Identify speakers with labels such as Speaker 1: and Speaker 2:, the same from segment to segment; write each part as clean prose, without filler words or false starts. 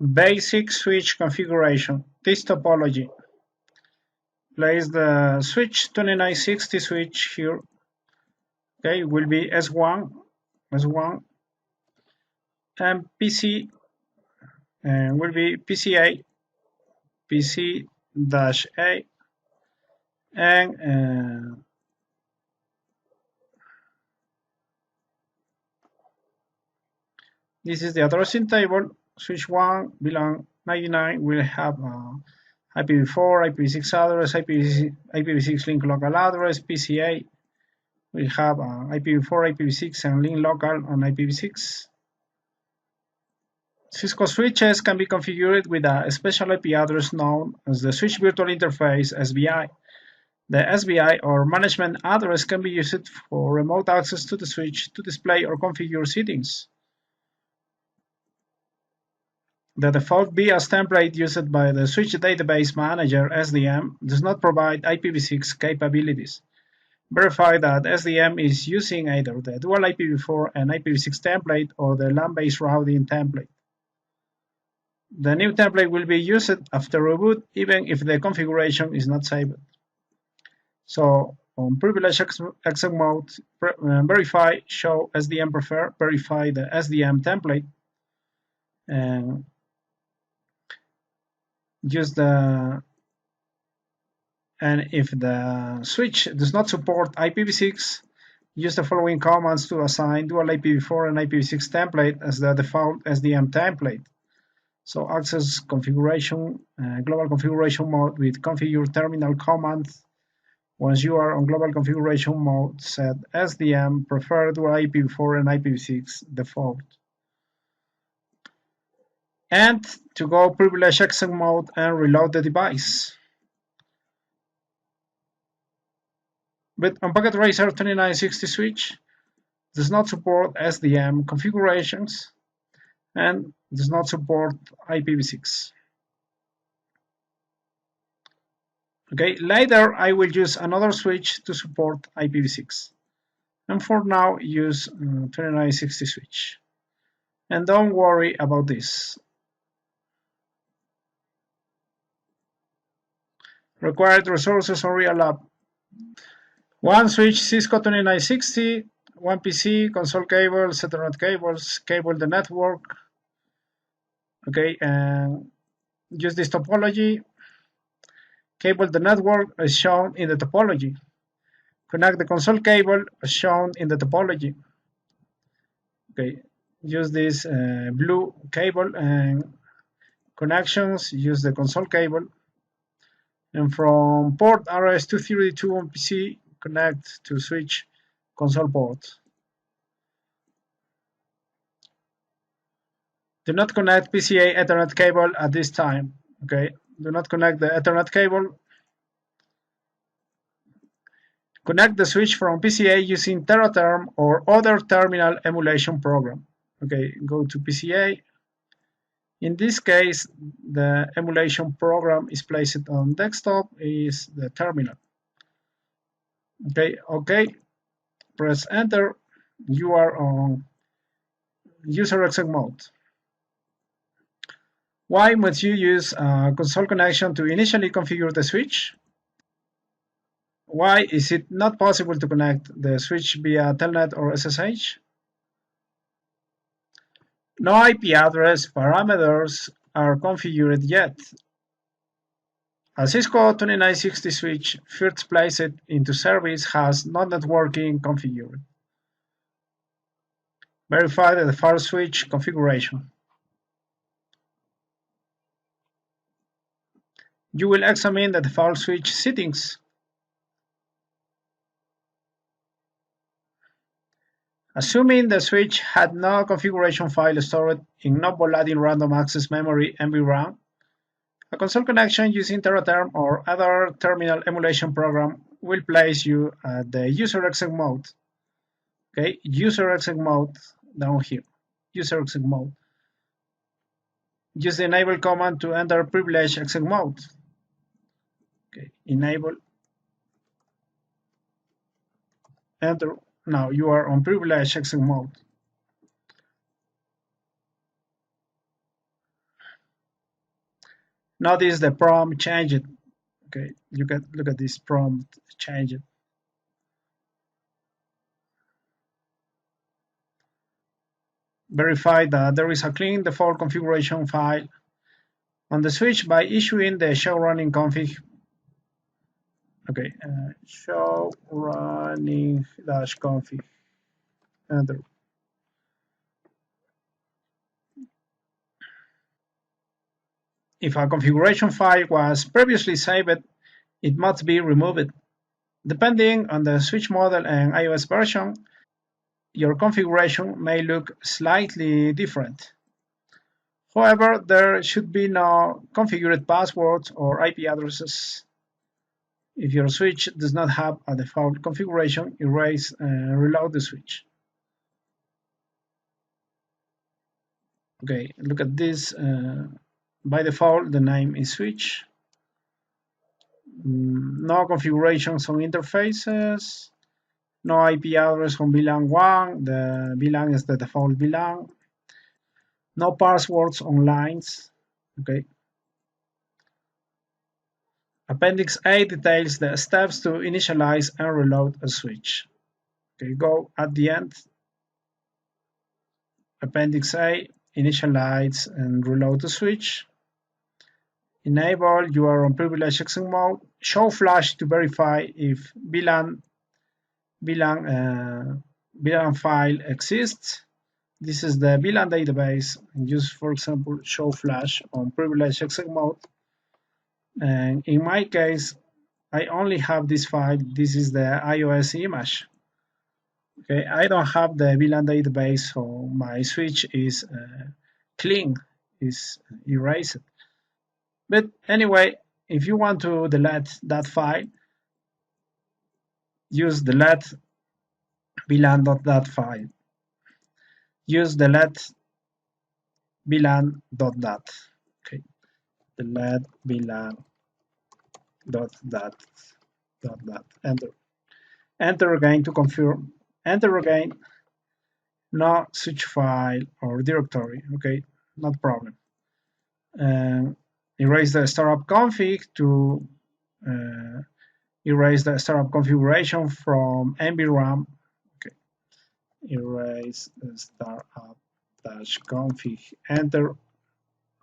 Speaker 1: Basic switch configuration. This topology. Place the switch 2960 switch here. Okay, will be S1, and PC will be PCA, PC-A, and this is the addressing table. Switch 1 belong 99 will have IPv4, IPv6 address, IPv6 link local address. PCA will have IPv4, IPv6 and link local on IPv6. Cisco switches can be configured with a special IP address known as the Switch Virtual Interface (SVI). The SVI or management address can be used for remote access to the switch to display or configure settings. The default BIOS template used by the Switch Database Manager (SDM) does not provide IPv6 capabilities. Verify that SDM is using either the dual IPv4 and IPv6 template or the LAN-based routing template. The new template will be used after reboot even if the configuration is not saved. So on privilege exec mode, verify show SDM prefer, verify the SDM template, and use the, and if the switch does not support IPv6, use the following commands to assign dual IPv4 and IPv6 template as the default SDM template. So access configuration, global configuration mode with configure terminal command. Once you are on global configuration mode, set SDM preferred dual IPv4 and IPv6 default. And to go privilege exec mode and reload the device. But on Packet Tracer 2960 switch does not support SDM configurations and does not support IPv6. Okay, later I will use another switch to support IPv6. And for now, use 2960 switch. And don't worry about this. Required resources on real lab. One switch Cisco 2960, one PC, console cables, Ethernet cables, cable the network. Okay, and use this topology. Cable the network as shown in the topology. Connect the console cable as shown in the topology. Okay, use this blue cable and connections, use the console cable. And from port RS-232 on PC, connect to switch console port. Do not connect PCA Ethernet cable at this time. Okay, do not connect the Ethernet cable. Connect the switch from PCA using TerraTerm or other terminal emulation program. Okay, go to PCA. In this case, the emulation program is placed on desktop, is the terminal. Okay, press enter. You are on user exec mode. Why must you use a console connection to initially configure the switch? Why is it not possible to connect the switch via Telnet or SSH? No IP address parameters are configured yet. A Cisco 2960 switch first placed into service has no networking configured. Verify the default switch configuration. You will examine the default switch settings. Assuming the switch had no configuration file stored in no volatile random access memory (NVRAM), a console connection using TerraTerm or other terminal emulation program will place you at the user exec mode. Okay, user exec mode down here. User exec mode. Use the enable command to enter privilege exec mode. Okay, enable. Enter. Now you are on privilege exec mode. Notice the prompt changed. Okay, look at this prompt changed. Verify that there is a clean default configuration file on the switch by issuing the show running config. Okay, show running dash config. Enter. If a configuration file was previously saved, it must be removed. Depending on the switch model and iOS version, your configuration may look slightly different. However, there should be no configured passwords or IP addresses. If your switch does not have a default configuration, erase and reload the switch. Okay, look at this. By default, the name is switch. No configurations on interfaces. No IP address on VLAN 1. The VLAN is the default VLAN. No passwords on lines. Okay. Appendix A details the steps to initialize and reload a switch. Okay, go at the end. Appendix A, initialize and reload the switch. Enable your unprivileged access mode. Show flash to verify if VLAN file exists. This is the VLAN database. Use, for example, show flash on privileged access mode. And in my case, I only have this file. This is the iOS image. Okay, I don't have the VLAN database, so my switch is clean, is erased. But anyway, if you want to delete that file, use delete VLAN.dat file. Use delete VLAN.dat. Okay, delete VLAN.dat. Enter. Enter again to confirm. Enter again. No switch file or directory. Okay, not problem. Erase the startup config to erase the startup configuration from NVRAM. Okay, erase the startup dash config. Enter.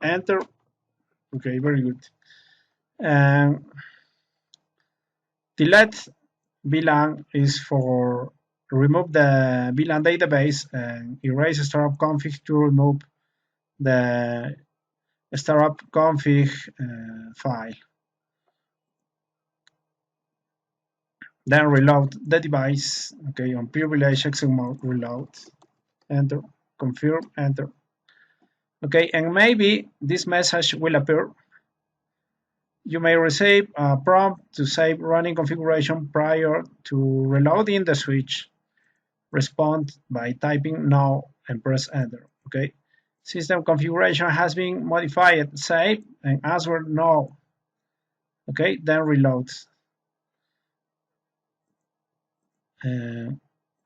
Speaker 1: Enter. Okay, very good. Delete VLAN is for remove the VLAN database, and erase startup config to remove the startup config file. Then reload the device. Okay, on privileged access mode, reload. Enter. Confirm. Enter. Okay, and maybe this message will appear. You may receive a prompt to save running configuration prior to reloading the switch. Respond by typing no and press enter. Okay, system configuration has been modified. Save and answer no. Okay, then reload.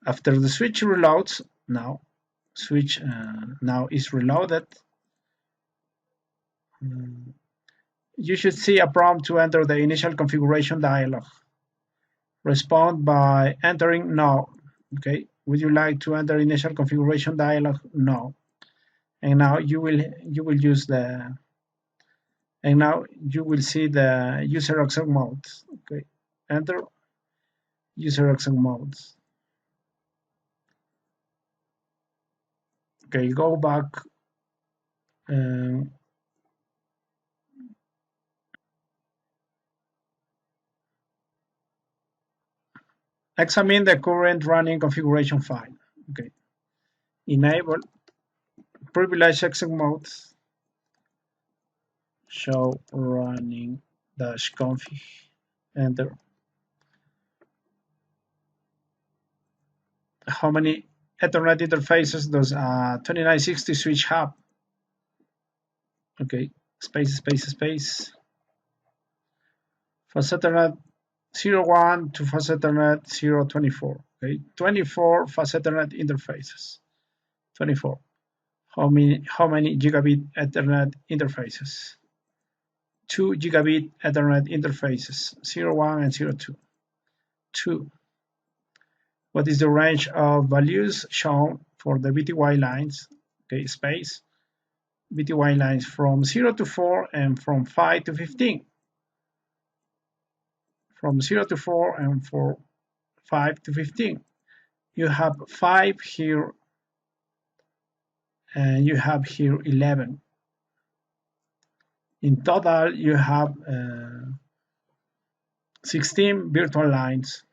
Speaker 1: After the switch reloads, now switch now is reloaded. You should see a prompt to enter the initial configuration dialog. Respond by entering no. Okay, would you like to enter initial configuration dialog? No. And now you will use the, and now you will see the user access mode. Okay, enter user access mode. Okay, go back. Examine the current running configuration file. Okay, enable privileged access mode. Show running dash config. Enter. How many Ethernet interfaces does a 2960 switch have? Okay, space. Fast Ethernet 01 to Fast Ethernet 024. Okay, 24 Fast Ethernet interfaces. 24. How many gigabit Ethernet interfaces? 2 gigabit Ethernet interfaces, 01 and 02. 2. What is the range of values shown for the BTY lines? Okay, space. BTY lines from 0 to 4 and from 5 to 15. From 0 to 4 and from 5 to 15. You have 5 here and you have here 11. In total, you have 16 virtual lines.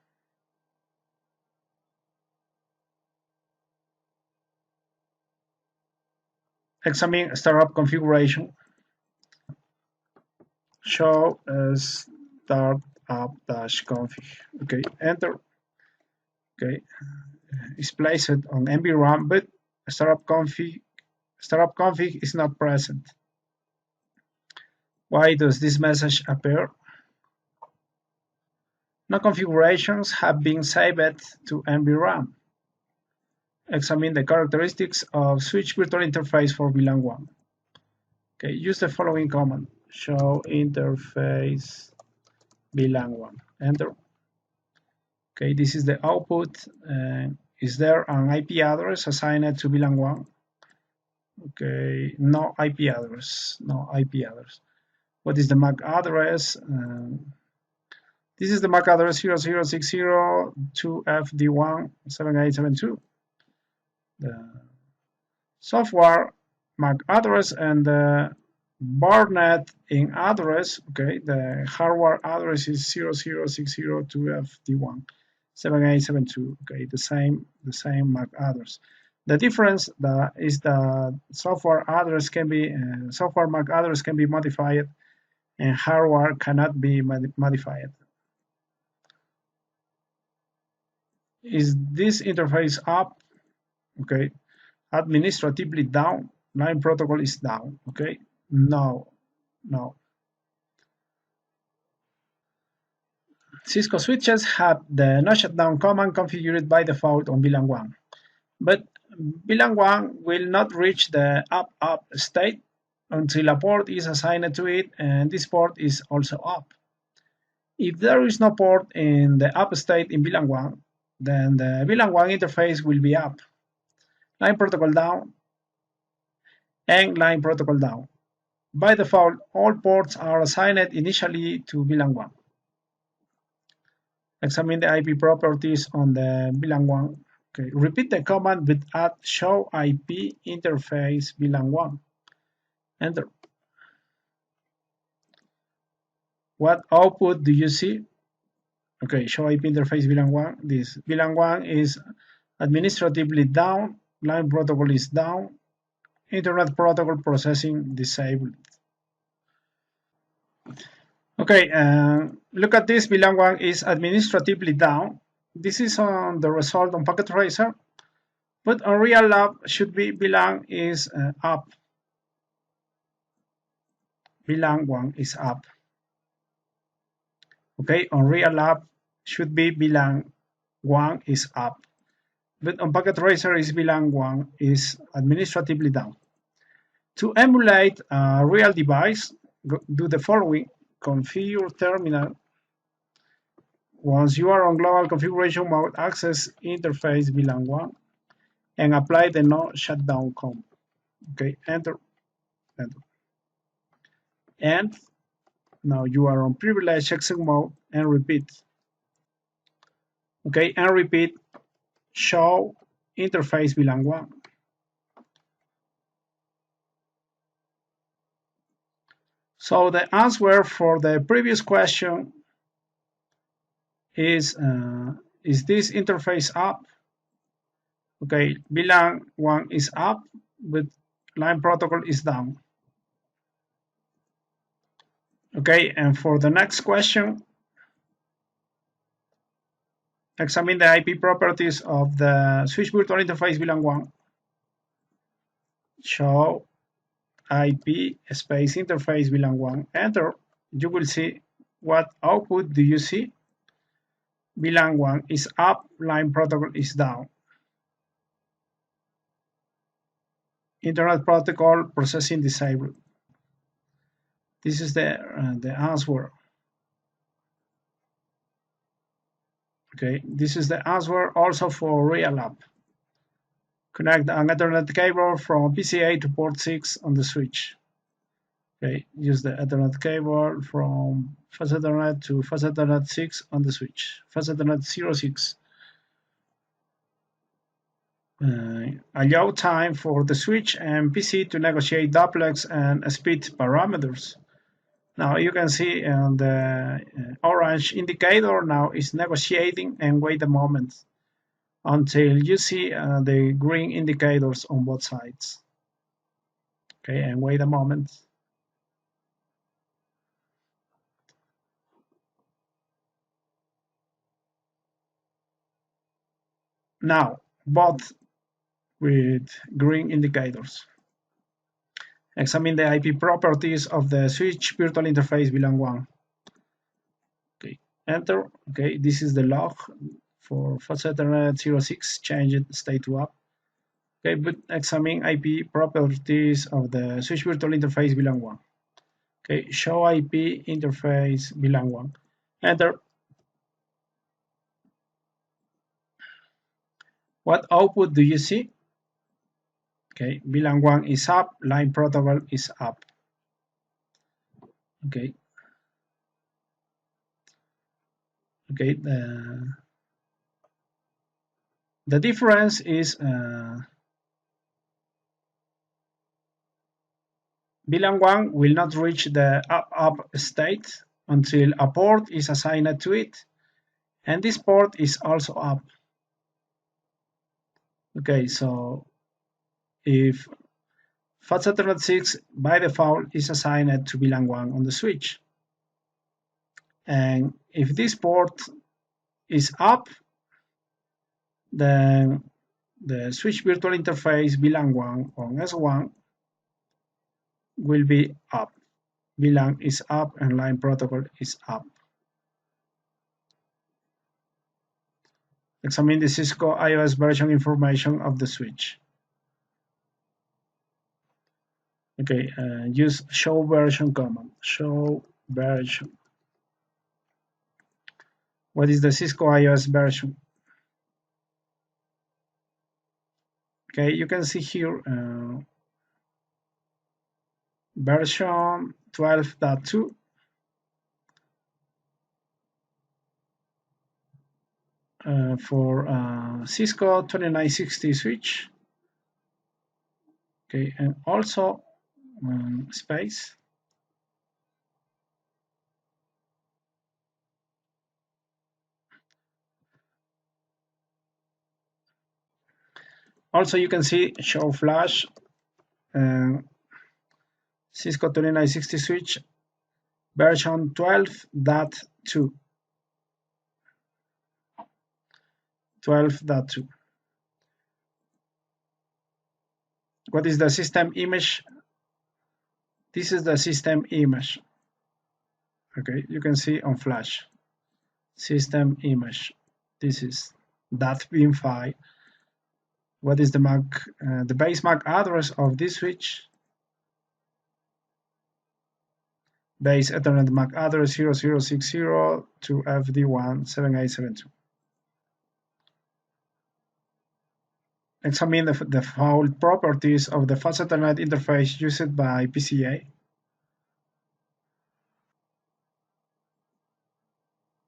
Speaker 1: Examine startup configuration. Show startup-config. Okay, enter. Okay, it's placed on NVRAM, but startup config is not present. Why does this message appear? No configurations have been saved to NVRAM. Examine the characteristics of switch virtual interface for VLAN 1. Okay, use the following command: show interface VLAN 1. Enter. Okay, this is the output. Is there an IP address assigned to VLAN 1? Okay, no IP address. No IP address. What is the MAC address? This is the MAC address 00602FD17872. The software MAC address and the Barnet in address. Okay, the hardware address is 00602FD17872. Okay, the same MAC address. The difference is the software address can be software MAC address can be modified and hardware cannot be modified. Is this interface up? Okay, administratively down. Line protocol is down. Okay, no. Cisco switches have the no shutdown command configured by default on VLAN 1, but VLAN 1 will not reach the up state until a port is assigned to it, and this port is also up. If there is no port in the up state in VLAN 1, then the VLAN 1 interface will be up. Line protocol down and line protocol down. By default, all ports are assigned initially to VLAN 1. Examine the IP properties on the VLAN 1. Okay, repeat the command with add show IP interface VLAN 1. Enter. What output do you see? Okay, show IP interface VLAN 1. This VLAN 1 is administratively down, line protocol is down, internet protocol processing disabled. Okay, look at this. VLAN 1 is administratively down. This is on the result on Packet Tracer, but on real lab should be VLAN is up. VLAN 1 is up. Okay, on real lab should be VLAN 1 is up, but on Packet Tracer is VLAN 1 is administratively down. To emulate a real device, do the following: configure terminal. Once you are on global configuration mode, access interface VLAN 1 and apply the no shutdown command. Okay, enter. And now you are on privileged exec mode and repeat. Okay, and repeat show interface VLAN 1. So the answer for the previous question is this interface up? Okay, VLAN 1 is up, but line protocol is down. Okay, and for the next question, examine the IP properties of the switch virtual interface VLAN 1. Show IP space interface VLAN 1. Enter. You will see what output do you see? VLAN 1 is up, line protocol is down. Internet protocol processing disabled. This is the answer. Okay, this is the answer also for real app. Connect an Ethernet cable from PCA to port 6 on the switch. Okay, use the Ethernet cable from Fast Ethernet to Fast Ethernet 6 on the switch. Fast Ethernet 06. Allow time for the switch and PC to negotiate duplex and speed parameters. Now you can see the orange indicator now is negotiating, and wait a moment until you see the green indicators on both sides. Okay, and wait a moment. Now, both with green indicators. Examine the IP properties of the switch virtual interface VLAN 1. Okay, enter. Okay, this is the log for Fast Ethernet 06, changed state to up. Okay, but examine IP properties of the switch virtual interface VLAN 1. Okay, show IP interface VLAN 1. Enter. What output do you see? Okay, VLAN 1 is up, line protocol is up. Okay. Okay, the difference is VLAN 1 will not reach the up state until a port is assigned to it, and this port is also up. Okay, so if Fast Ethernet 6 by default is assigned to VLAN 1 on the switch, and if this port is up, then the switch virtual interface VLAN 1 on S1 will be up. VLAN is up and line protocol is up. Examine the Cisco iOS version information of the switch. Okay, use show version command. Show version. What is the Cisco iOS version? Okay, you can see here version 12.2. For Cisco 2960 switch. Okay, and also space. Also, you can see show flash Cisco 2960 switch version 12.2. 12.2. What is the system image? This is the system image. Okay, you can see on flash. System image. This is that bin file. What is the MAC, the base MAC address of this switch? Base Ethernet MAC address 0060 to FD17872. Examine the default properties of the Fast Ethernet interface used by PCA.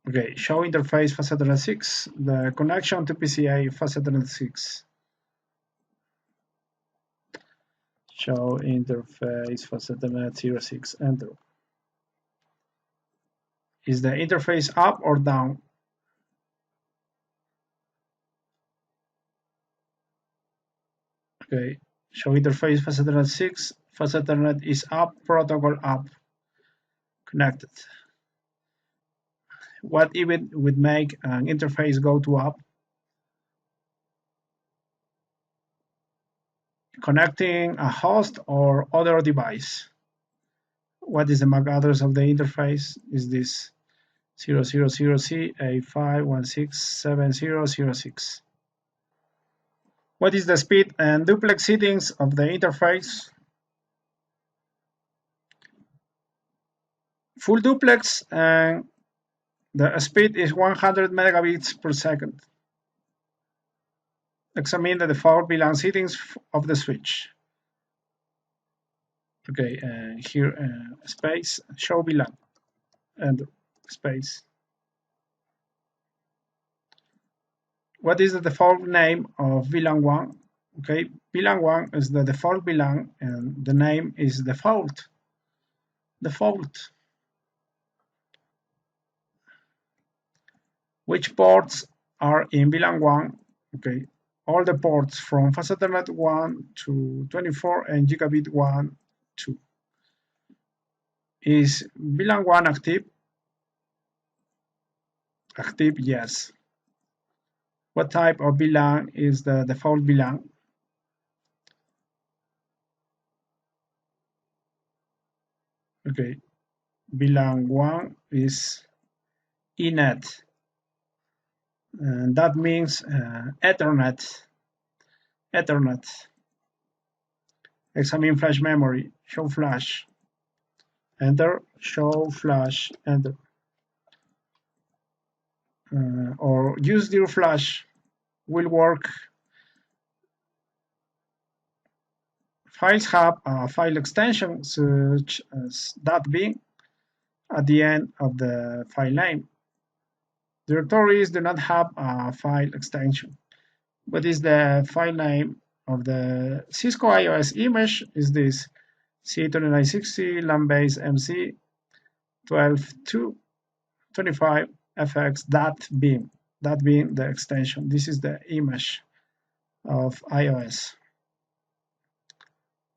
Speaker 1: Okay, show interface Fast Ethernet 6, the connection to PCA Fast Ethernet 6. Show interface Fast Ethernet 06, enter. Is the interface up or down? Okay, show interface Fast Ethernet 6, Fast Ethernet is up, protocol up, connected. What event would make an interface go to up? Connecting a host or other device. What is the MAC address of the interface? Is this 000C85167006? What is the speed and duplex settings of the interface? Full duplex, and the speed is 100 megabits per second. Examine the default VLAN settings of the switch. Okay, here space, show VLAN, and space. What is the default name of VLAN 1? Okay, VLAN 1 is the default VLAN, and the name is default. Default. Which ports are in VLAN 1? Okay, all the ports from Fast Ethernet 1 to 24 and Gigabit 1 2. Is VLAN 1 active? Active, yes. What type of VLAN is the default VLAN? Okay, VLAN 1 is ENET, and that means Ethernet. Ethernet. Examine flash memory, show flash, enter, show flash, enter. Or use your flash will work. Files have a file extension such as .bin at the end of the file name. Directories do not have a file extension. What is the file name of the Cisco IOS image? Is this C2960 LAN-based MC 12.2.25 fx.bin. That being the extension. This is the image of iOS.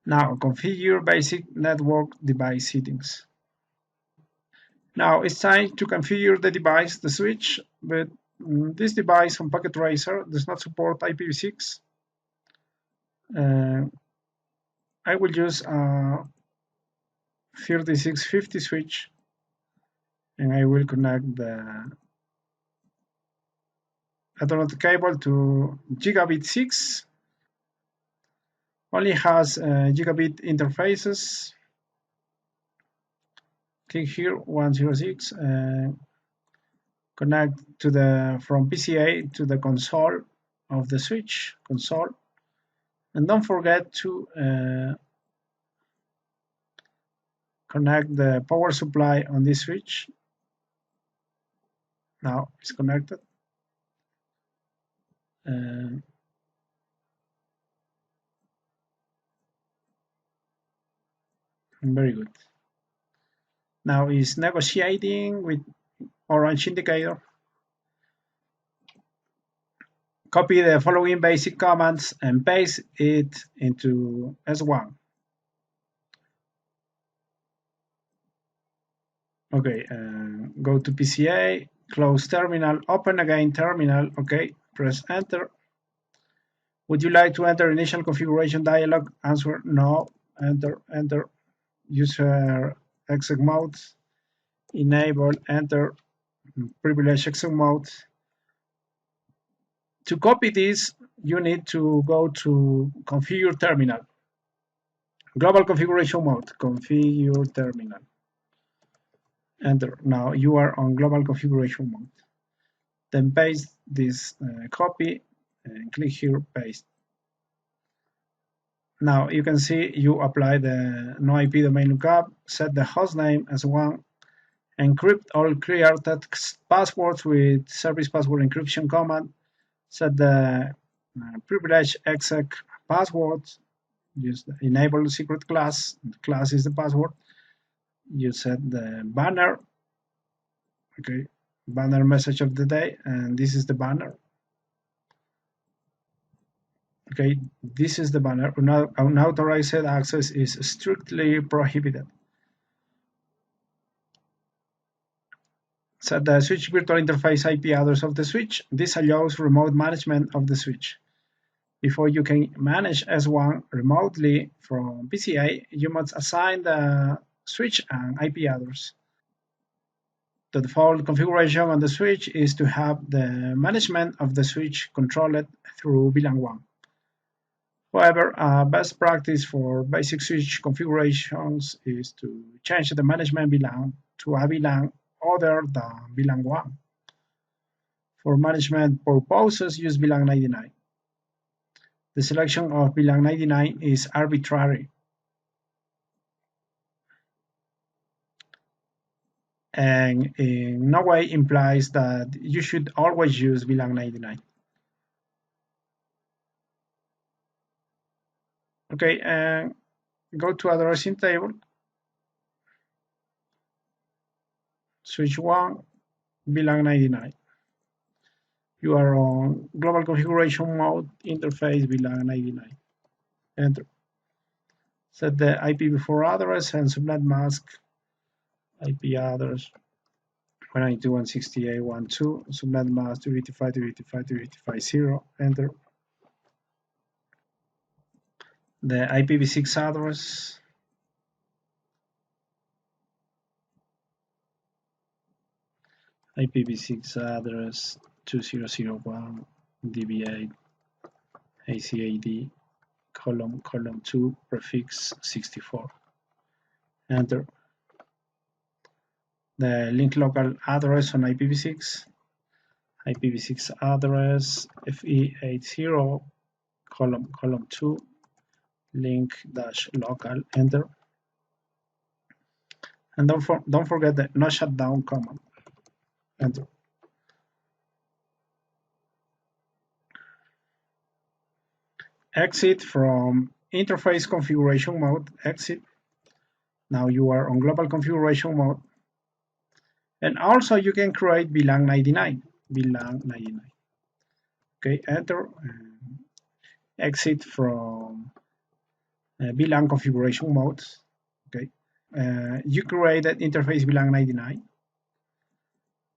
Speaker 1: Now configure basic network device settings. Now it's time to configure the device, the switch, but this device on Packet Tracer does not support IPv6. I will use a 3650 switch, and I will connect the Ethernet cable to Gigabit 6. Only has Gigabit interfaces. Click here 106. Connect to the from PCA to the console of the switch console, and don't forget to connect the power supply on this switch. Now it's connected. Very good. Now it's negotiating with orange indicator. Copy the following basic commands and paste it into S1. Okay, go to PCA, close terminal, open again terminal, okay, press enter. Would you like to enter initial configuration dialog? Answer no, enter, enter. User exec mode, enable, enter, privilege exec mode. To copy this, you need to go to configure terminal, global configuration mode, configure terminal. Enter. Now you are on global configuration mode. Then paste this copy and click here, paste. Now you can see you apply the no IP domain lookup, set the host name as 1, encrypt all clear text passwords with service password encryption command, set the privilege exec password, use the enable secret class, the class is the password, you set the banner, okay, banner message of the day, and this is the banner. Okay, this is the banner. Unauthorized access is strictly prohibited. Set the switch virtual interface IP address of the switch. This allows remote management of the switch. Before you can manage S1 remotely from PCA, you must assign the switch an IP address. The default configuration on the switch is to have the management of the switch controlled through VLAN 1. However, best practice for basic switch configurations is to change the management VLAN to a VLAN other than VLAN 1. For management purposes, use VLAN 99. The selection of VLAN 99 is arbitrary and in no way implies that you should always use VLAN 99. Okay, and go to addressing table, switch 1, VLAN 99. You are on global configuration mode, interface VLAN 99. Enter. Set the IPv4 address and subnet mask IP address 192.168.1.2, subnet mask 285.285.285.0. Enter. The IPv6 address IPv6 address 2001 db8 ACAD column 2 prefix 64. Enter. The link local address on IPv6 IPv6 address FE80 column 2 link dash local. Enter. And don't forget the no shutdown command. Enter. Exit from interface configuration mode. Exit. Now you are on global configuration mode. And also you can create VLAN 99. VLAN 99. Okay, enter. Exit from VLAN configuration mode. Okay. You created interface VLAN 99.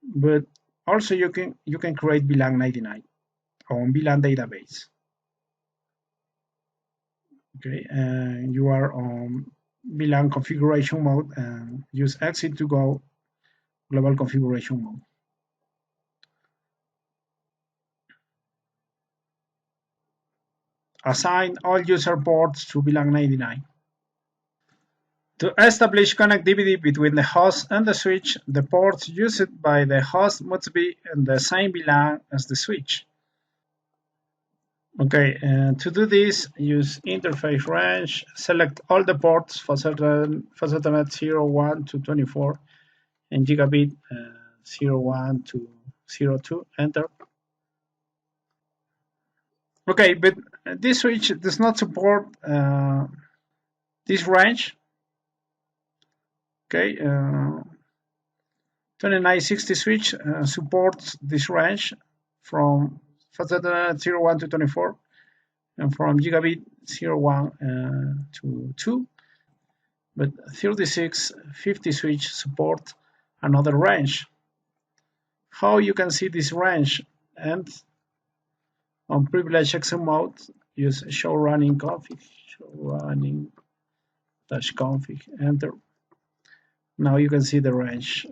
Speaker 1: But also you can create VLAN 99 on VLAN database. Okay, and you are on VLAN configuration mode and use exit to go global configuration mode. Assign all user ports to VLAN 99. To establish connectivity between the host and the switch, the ports used by the host must be in the same VLAN as the switch. Okay, and to do this, use interface range, select all the ports for certain Ethernet 01 to 24 and gigabit 01 to 02, enter. Okay, but this switch does not support this range. Okay, 2960 switch supports this range from Ethernet 01 to 24 and from gigabit 01 to 2, but 3650 switch support another range. How you can see this range? And on privilege exit mode, use show running config, show running -config, enter. Now you can see the range.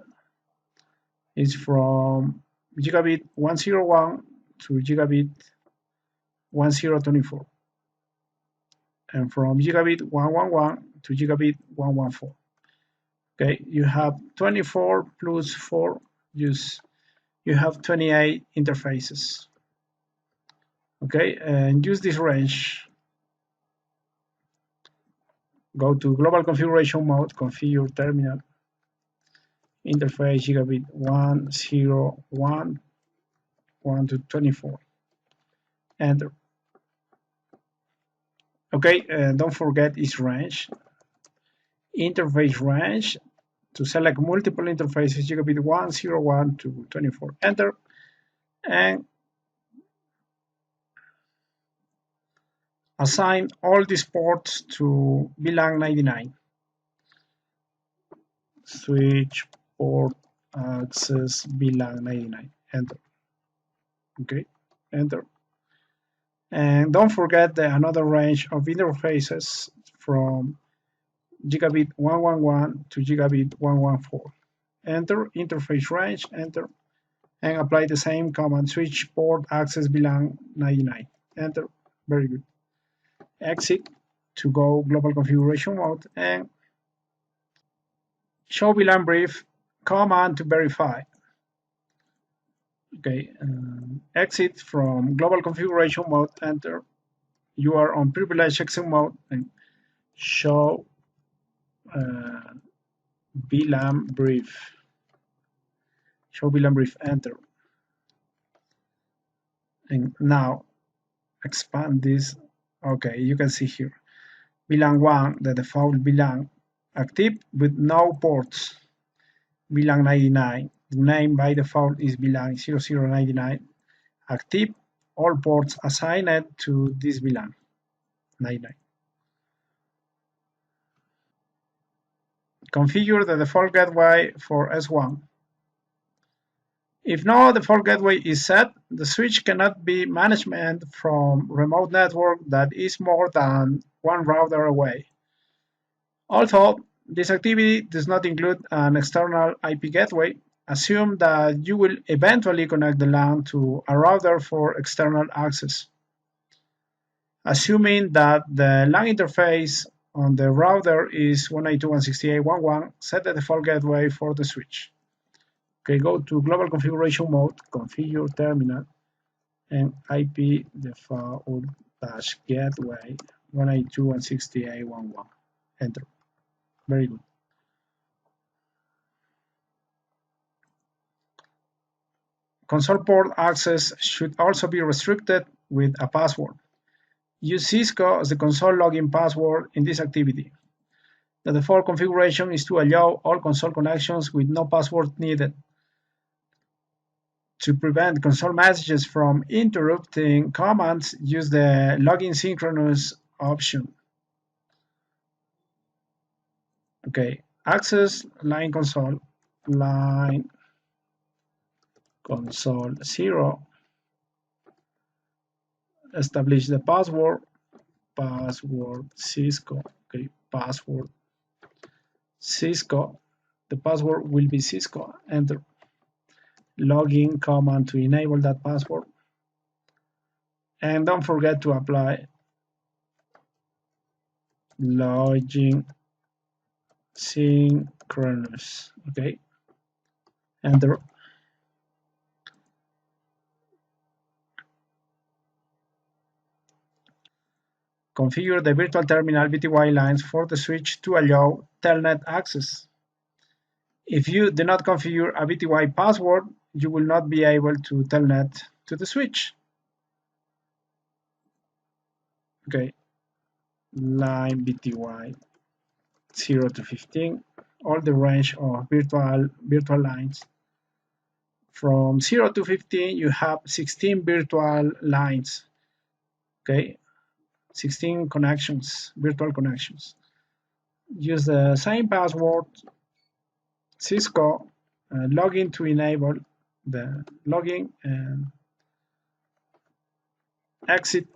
Speaker 1: It's from gigabit 101 to gigabit 1024, and from gigabit 111 to gigabit 114. Okay, you have 24 plus 4, you have 28 interfaces. Okay, and use this range. Go to global configuration mode, configure terminal, interface gigabit 101 1 to 24. Enter. Okay, don't forget its range. Interface range to select multiple interfaces, gigabit 101 to 24. Enter. And assign all these ports to VLAN 99. Switch port access VLAN 99. Enter. Okay, enter. And don't forget another range of interfaces from gigabit 111 to gigabit 114. Enter, interface range, enter, and apply the same command, switch port access VLAN 99. Enter, very good. exit to go global configuration mode, and show VLAN brief command to verify. Okay, exit from global configuration mode, enter. You are on privileged exit mode, and show VLAN brief. Show VLAN brief, enter. And now expand this. Okay, you can see here VLAN 1, the default VLAN, active with no ports. VLAN 99, the name by default is VLAN 0099, active, all ports assigned to this VLAN 99. Configure the default gateway for S1. If no default gateway is set, the switch cannot be managed from remote network that is more than one router away. Although this activity does not include an external IP gateway, assume that you will eventually connect the LAN to a router for external access. Assuming that the LAN interface on the router is 192.168.1.1, set the default gateway for the switch. Okay, go to global configuration mode, configure terminal, and IP default dash gateway 192.168.1.1. Enter. Very good. Console port access should also be restricted with a password. Use Cisco as the console login password in this activity. The default configuration is to allow all console connections with no password needed. To prevent console messages from interrupting commands, use the login synchronous option. Okay, access line console 0. Establish the password Cisco. Okay, password Cisco. The password will be Cisco. Enter. Login command to enable that password. And don't forget to apply login synchronous. Okay. Enter. Configure the virtual terminal VTY lines for the switch to allow telnet access. If you do not configure a VTY password, you will not be able to telnet to the switch. Okay, line VTY 0 to 15, all the range of virtual lines. From 0 to 15, you have 16 virtual lines. Okay, 16 connections, virtual connections. Use the same password, Cisco, login to enable the login, and exit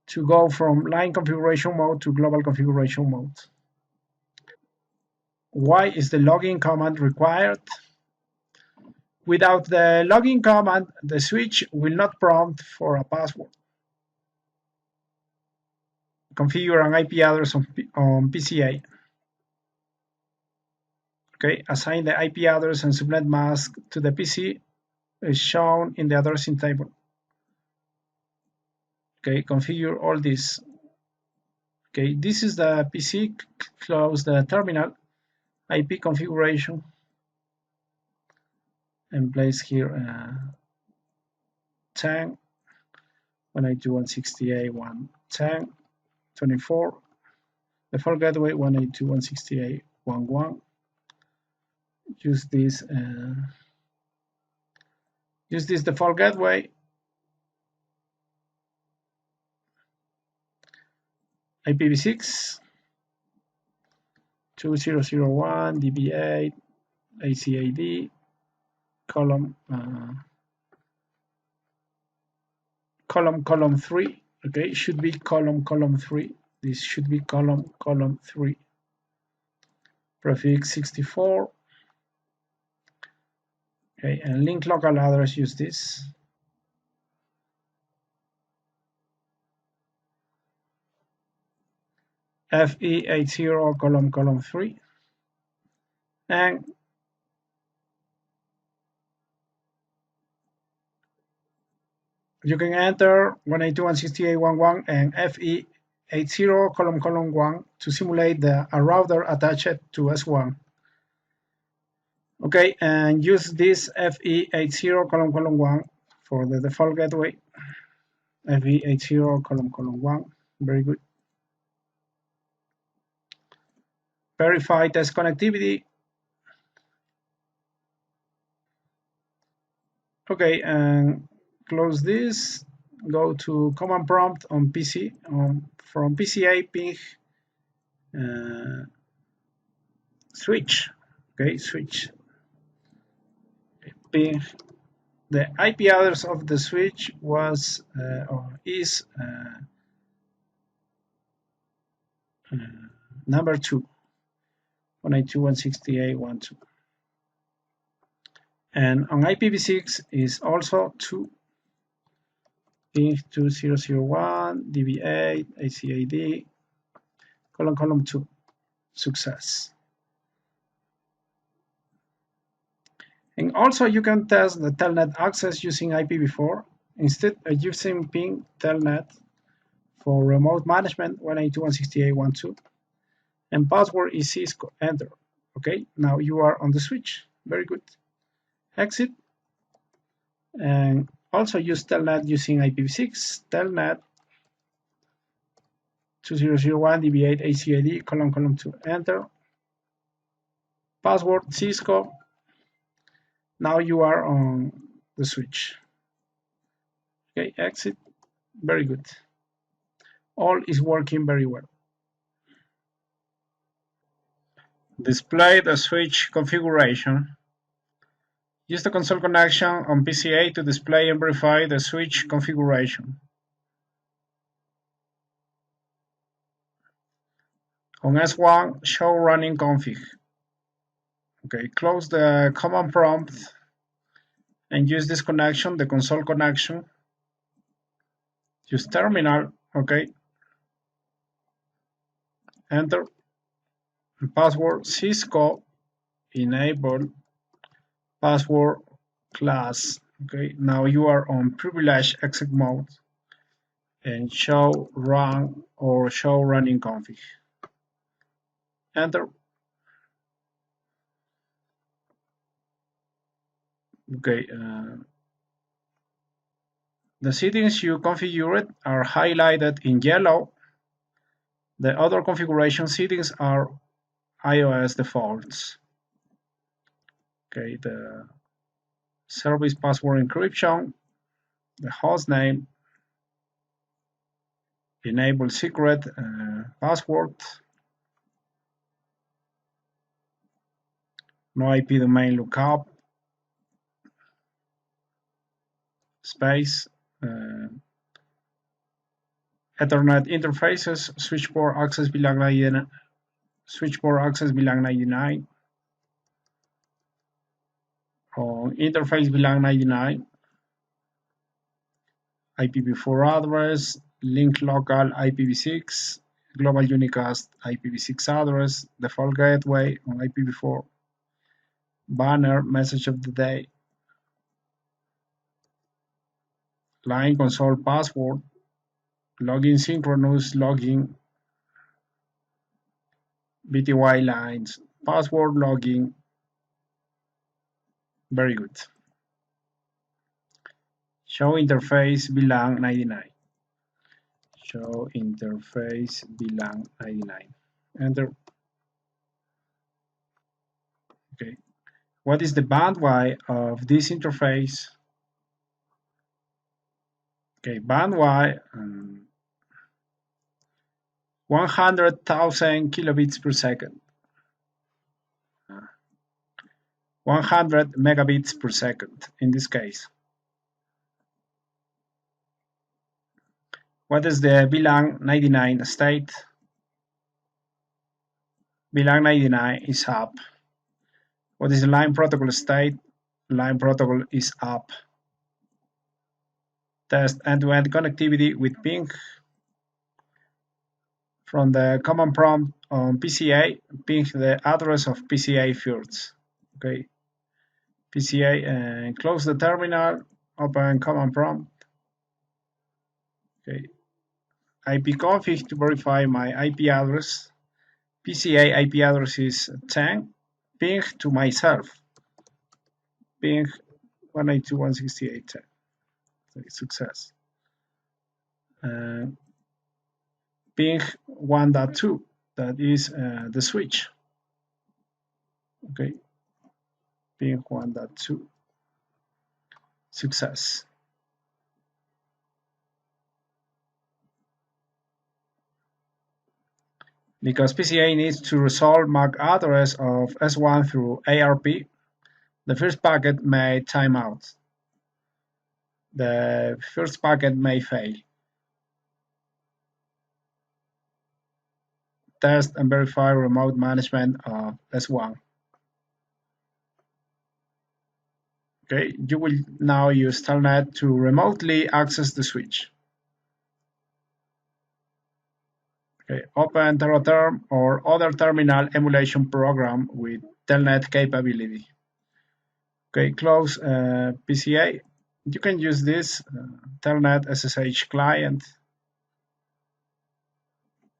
Speaker 1: to go from line configuration mode to global configuration mode. Why is the login command required? Without the login command, the switch will not prompt for a password. Configure an IP address on PCA. Okay, assign the IP address and subnet mask to the PC as shown in the addressing table. Okay, configure all this. Okay, this is the PC. Close the terminal. IP configuration, and place here 10, 192.168.1.10, 24, default gateway 192.168.1.1. Use this default gateway. IPv6 2001 DB8 ACAD column 3. Okay, it should be column 3. This should be column 3. Prefix 64. Okay, and link local address, use this. FE80 column 3, and you can enter 192.168.1.1 and FE80 column 1 to simulate a router attached to S1. Okay, and use this FE80 column 1 for the default gateway. FE80 column 1, very good. Verify test connectivity. Okay, and close this. Go to command prompt on PC. From PCA ping switch. Okay, switch. Ping. The IP address of the switch was or is number 2, 192.168.1.2. And on IPv6 is also 2, ping 2001, DB8, ACAD, column 2, success. And also you can test the telnet access using IPv4 instead of using ping telnet for remote management 192.168.1.2, and password is Cisco, enter. Okay, now you are on the switch, very good. Exit, and also use telnet using IPv6, telnet 2001 DB8 ACAD column 2, enter. Password Cisco. Now you are on the switch. Okay, exit, very good. All is working very well. Display the switch configuration. Use the console connection on PCA to display and verify the switch configuration. On S1, show running config. Okay, close the command prompt and use this connection, the console connection. Use terminal, okay. Enter. Password Cisco, enable password class. Okay, now you are on privileged exec mode and show run or show running config. Enter. Okay, the settings you configured are highlighted in yellow. The other configuration settings are iOS defaults. Okay, the service password encryption, the host name, enable secret password, no IP domain lookup, space, Ethernet interfaces, switchboard access VLAN 99, switchboard access VLAN 99, on interface VLAN 99, IPv4 address, link local IPv6, global unicast IPv6 address, default gateway on IPv4, banner, message of the day, line console password, login synchronous login, BTY lines, password login, very good. Show interface VLAN 99. Show interface VLAN 99. Enter. Okay. What is the bandwidth of this interface? Okay, bandwidth 100,000 kilobits per second. 100 megabits per second in this case. What is the VLAN 99 state? VLAN 99 is up. What is the line protocol state? Line protocol is up. Test end-to-end connectivity with ping. From the command prompt on PCA, ping the address of PCA first. Okay, PCA and close the terminal, open command prompt. Okay, ipconfig to verify my IP address. PCA IP address is 10. Ping to myself. Ping 192.168.10. Okay, success. Ping 1.2. That is the switch. Okay, ping 1.2. Success. Because PCA needs to resolve MAC address of S1 through ARP, the first packet may time out. The first packet may fail. Test and verify remote management of S1. Okay, you will now use Telnet to remotely access the switch. Okay, open Terraterm or other terminal emulation program with Telnet capability. Okay, close PCA. You can use this Telnet SSH client.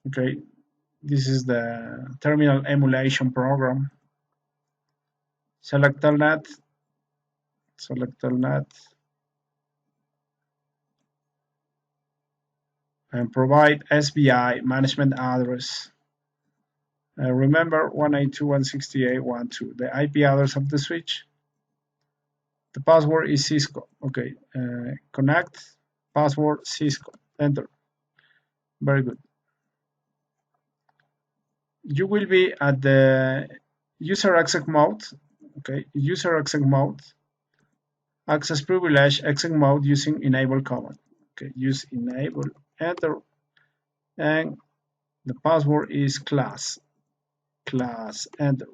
Speaker 1: Okay, this is the terminal emulation program. Select Telnet. Select Telnet. And provide SBI management address. Remember 192.168.1.2, the IP address of the switch. The password is Cisco. Okay, connect, password Cisco, enter. Very good. You will be at the user exec mode. Okay, user exec mode. Access privilege exec mode using enable command. Okay, use enable, enter, and the password is class, enter.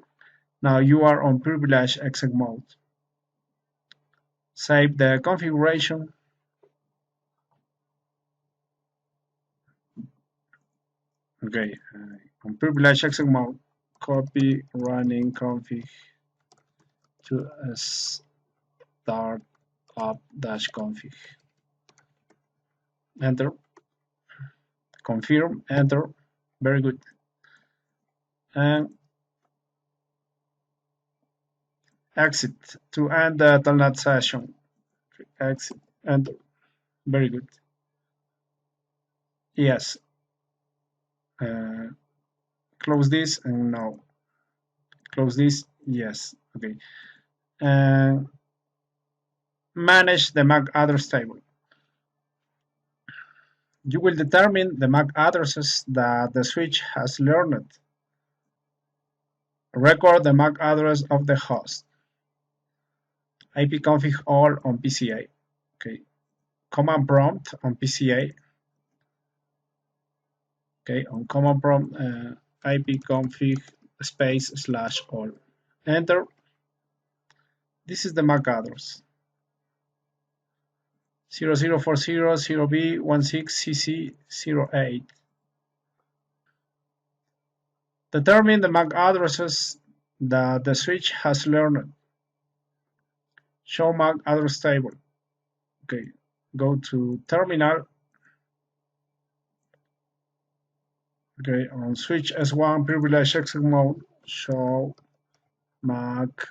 Speaker 1: Now you are on privilege exec mode. Save the configuration. Okay, on privilege exec mode, copy running config to start up -config. Enter. Confirm, enter. Very good. And exit to end the telnet session. Exit, enter. Very good. Yes. Close this and no. Close this, yes. Okay. Manage the MAC address table. You will determine the MAC addresses that the switch has learned. Record the MAC address of the host. ipconfig all on PCA. Okay. Command prompt on PCA. Okay, on command prompt, ipconfig space/all. Enter. This is the MAC address. 0040-0B16CC08. Determine the MAC addresses that the switch has learned. Show MAC address table. Okay, go to terminal. Okay, on switch S1 privilege exec mode, show MAC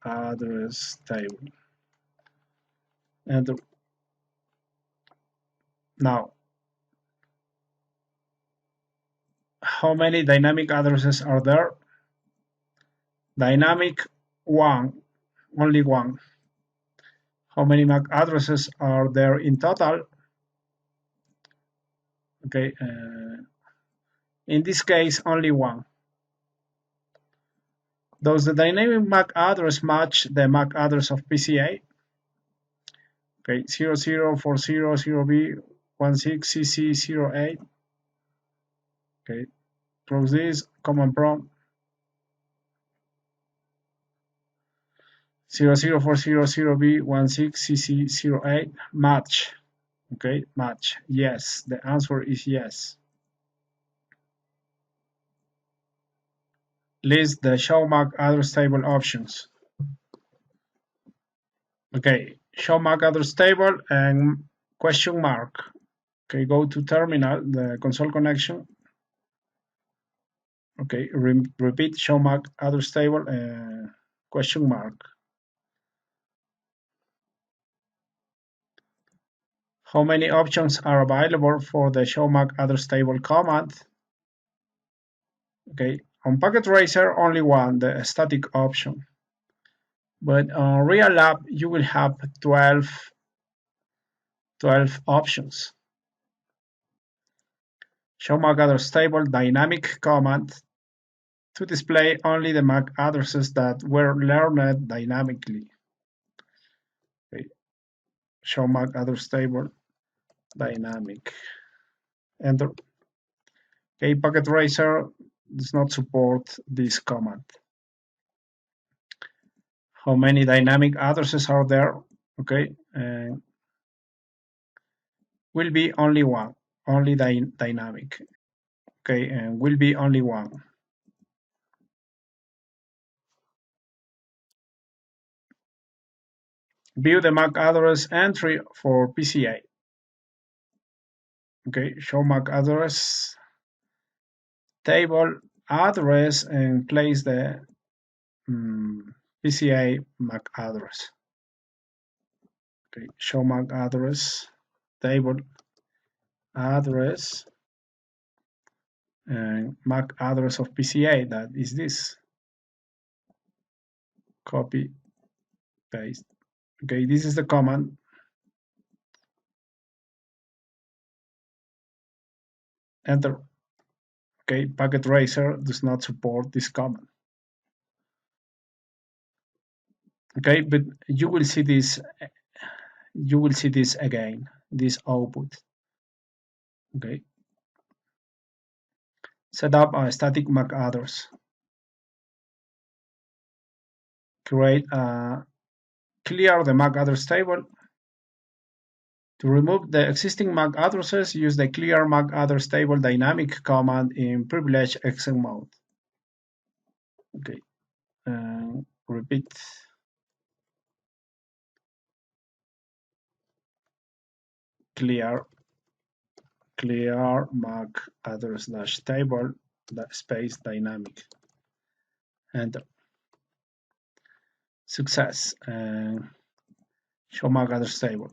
Speaker 1: address table. Enter. Now, how many dynamic addresses are there? Dynamic 1, only 1. How many MAC addresses are there in total? Okay, in this case, only 1. Does the dynamic MAC address match the MAC address of PCA? Okay, 0040-0B16CC08. Okay, close this, command prompt. 0040-0B16CC08, match. Okay, match. Yes, the answer is yes. list the show MAC address table options. Okay, show MAC address table and question mark. Okay, go to terminal, the console connection. Okay, repeat show MAC address table and question mark. How many options are available for the show MAC address table command? Okay, on Packet Tracer, only one, the static option. But on Real Lab, you will have 12 options. Show MAC address table dynamic command to display only the MAC addresses that were learned dynamically. Okay. Show MAC address table dynamic. Enter. Okay, Packet Tracer does not support this command. How many dynamic addresses are there? Okay, will be only one, only dynamic. Okay, and will be only one. View the MAC address entry for PCA. Okay, show MAC address table address and place the PCA MAC address. Okay, show MAC address table address and MAC address of PCA, that is this. Copy, paste. Okay, this is the command. Enter. Okay, Packet Tracer does not support this command. Okay, but you will see this again, this output. Okay, set up a static MAC address. Clear the MAC address table. To remove the existing MAC addresses, use the clear MAC address table dynamic command in privileged exec mode. Okay, repeat. Clear MAC address dash table space dynamic. Enter. Success. Show MAC address table.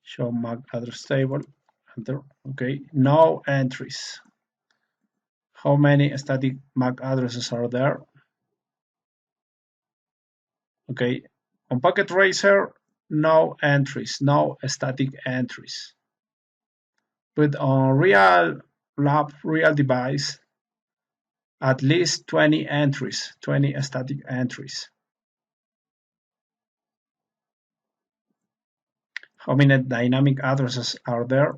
Speaker 1: Show MAC address table. Enter. Okay, no entries. How many static MAC addresses are there? Okay, on Packet Tracer, no entries, no static entries. But on real lab, real device, at least 20 entries, 20 static entries. How many dynamic addresses are there?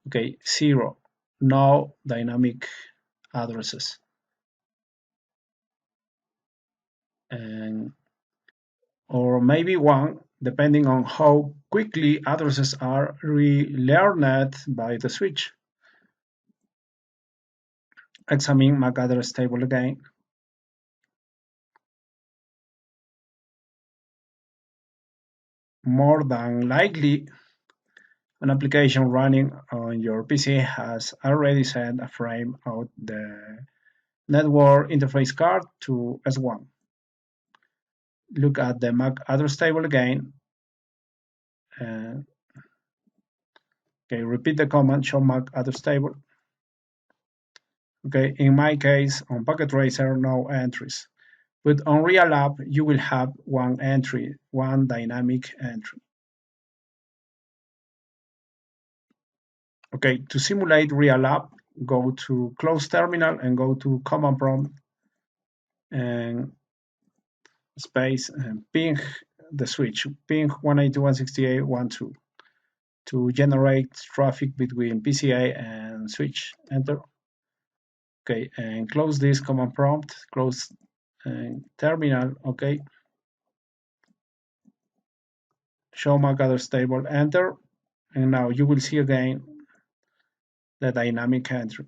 Speaker 1: Okay, 0, no dynamic addresses. And or maybe 1, depending on how quickly addresses are relearned by the switch. Examine MAC address table again. More than likely, an application running on your PC has already sent a frame of the network interface card to S1. Look at the MAC address table again. Okay, repeat the command show MAC address table. Okay, in my case, on Packet Tracer, no entries. But on Real Lab, you will have one entry, one dynamic entry. Okay, to simulate Real Lab, go to close terminal and go to command prompt and space and ping the switch, ping 192.168.1.2 to generate traffic between PCA and switch. Enter. Okay, and close this command prompt, close terminal. Okay. Show MAC address table, enter, and now you will see again the dynamic entry.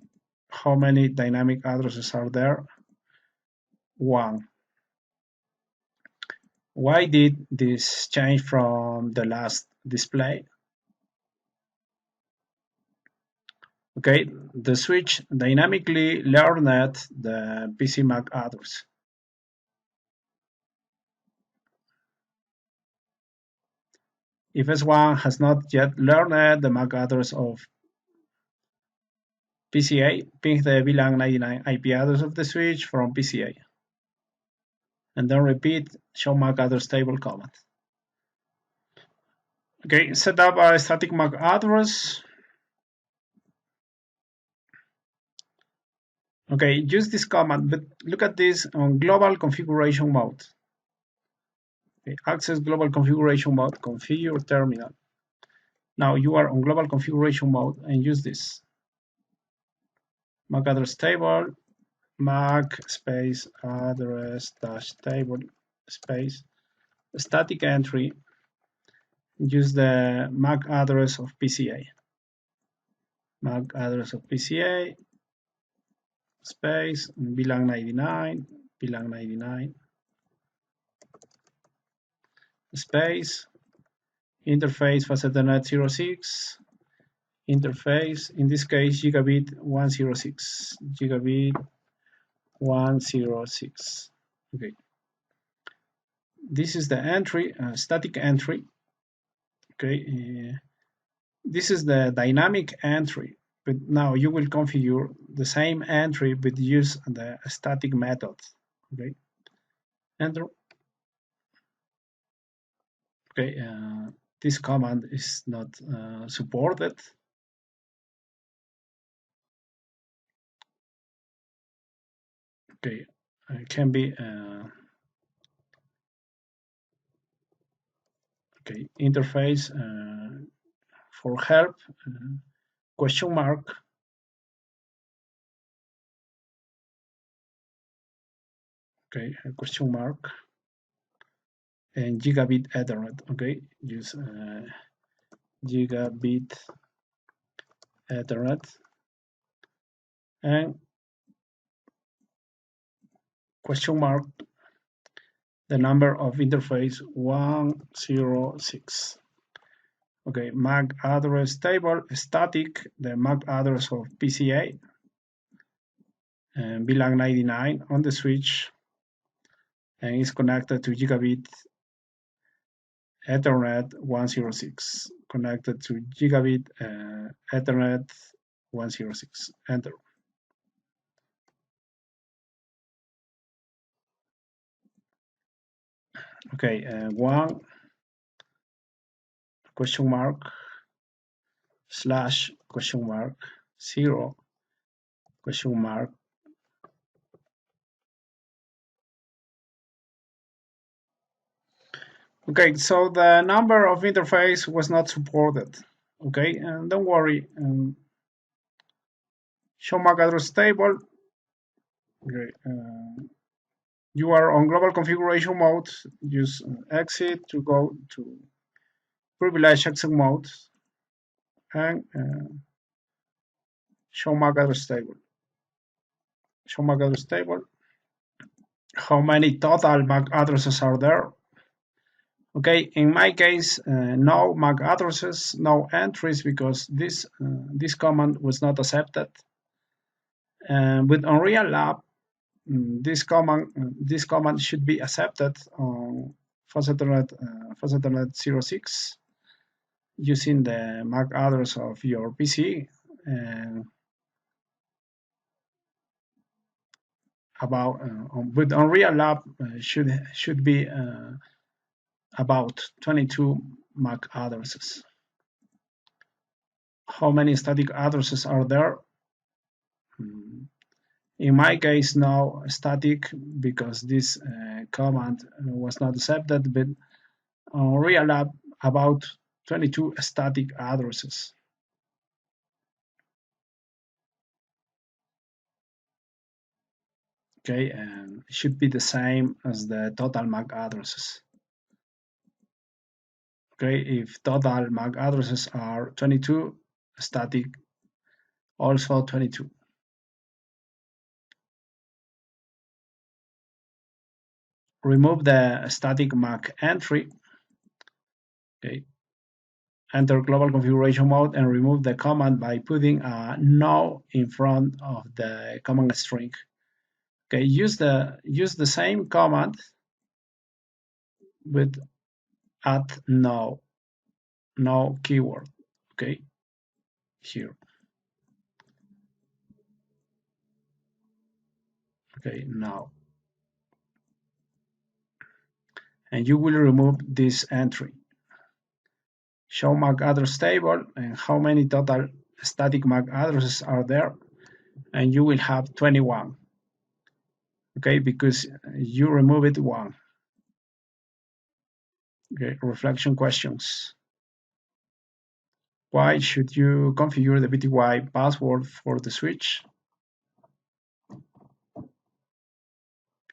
Speaker 1: How many dynamic addresses are there? 1. Why did this change from the last display? Okay, the switch dynamically learned the PC MAC address. If S1 has not yet learned the MAC address of PCA, ping the VLAN 99 IP address of the switch from PCA. And then repeat show MAC address table command. Okay, set up a static MAC address. Okay, use this command, but look at this on global configuration mode. Okay, access global configuration mode, configure terminal. Now you are on global configuration mode and use this. MAC address table, MAC space address dash table space static entry. Use the MAC address of PCA. MAC address of PCA space VLAN 99, VLAN 99 space interface facet Ethernet 06 interface, in this case gigabit 106, gigabit 106. Okay, this is the entry, static entry. Okay, this is the dynamic entry, but now you will configure the same entry but use the static method. Okay, enter. Okay, this command is not supported. Okay, it can be okay, interface for help question mark. Okay, a question mark and gigabit Ethernet. Okay, use gigabit Ethernet and question mark the number of interface 106. Okay, MAC address table static, the MAC address of PCA and VLAN 99 on the switch and is connected to gigabit Ethernet 106, connected to gigabit Ethernet 106. Enter. Okay, 1 question mark slash question mark 0 question mark. Okay, so the number of interface was not supported. Okay, and don't worry. Show MAC address table. Okay, you are on global configuration mode. Use exit to go to privileged access mode and show MAC address table. Show MAC address table. How many total MAC addresses are there? Okay, in my case, no MAC addresses, no entries because this command was not accepted. With Unreal Lab, this command should be accepted on Ethernet 06 using the MAC address of your PC. With Unreal Lab should be about 22 MAC addresses. How many static addresses are there? In my case, no static because this command was not accepted, but on Real Lab, about 22 static addresses. Okay, and it should be the same as the total MAC addresses. Okay, if total MAC addresses are 22, static also 22. remove the static MAC entry. Okay. Enter global configuration mode and remove the command by putting a no in front of the command string. Okay, use the same command with add no keyword. Okay, here. Okay, now. And you will remove this entry. Show MAC address table and how many total static MAC addresses are there, and you will have 21. Okay, because you remove it one. Okay, reflection questions. Why should you configure the VTY password for the switch?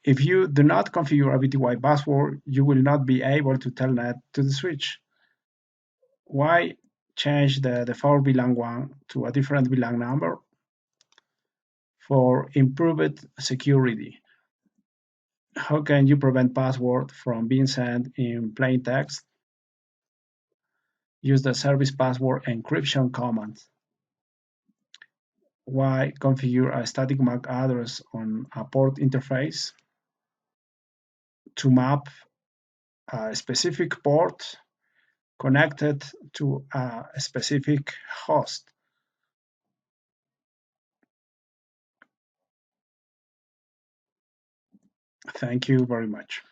Speaker 1: If you do not configure a VTY password, you will not be able to telnet to the switch. Why change the default VLAN 1 to a different VLAN number? For improved security. How can you prevent password from being sent in plain text? Use the service password encryption command. Why configure a static MAC address on a port interface? To map a specific port connected to a specific host. Thank you very much.